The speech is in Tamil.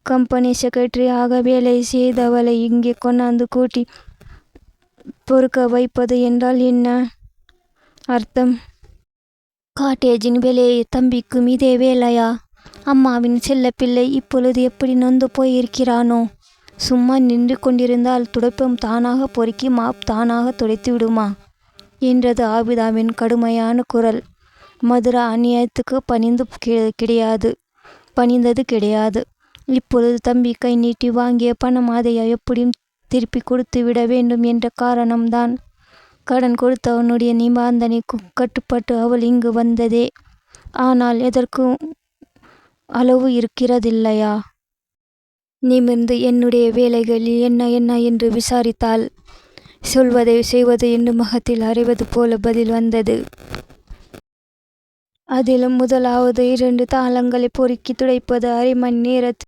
கம்பெனி செக்ரட்டரி ஆக வேலை செய்தவளை இங்கே கொண்டாந்து கூட்டி பொறுக்க வைப்பது என்றால் என்ன அர்த்தம்? காட்டேஜின் வேலையை தம்பிக்கும் இதே வேலையா? அம்மாவின் செல்லப்பிள்ளை இப்பொழுது எப்படி நொந்து போயிருக்கிறானோ? சும்மா நின்று கொண்டிருந்தால் துடைப்பம் தானாக பொறுக்கி மாப் தானாக துடைத்து விடுமா என்றது ஆபிதாவின் கடுமையான குரல். மதுரா அநியாயத்துக்கு பணிந்தது கிடையாது. இப்பொழுது தம்பி கை நீட்டி வாங்கிய பணம் அதை எப்படியும் திருப்பி கொடுத்து விட வேண்டும் என்ற காரணம்தான். கடன் கொடுத்தவனுடைய நிபந்தனைக்கு கட்டுப்பட்டு அவள் இங்கு வந்ததே. ஆனால் எதற்கும் அளவு இருக்கிறதில்லையா? நிமிர்ந்து என்னுடைய வேலைகளில் என்ன என்ன என்று விசாரித்தாள். சொல்வதை செய்வது என்று முகத்தில் அறைவது போல பதில் வந்தது. அதிலும் முதலாவது 2 தாளங்களை பொறுக்கி துடைப்பது 1/2 மணி நேரத்தில்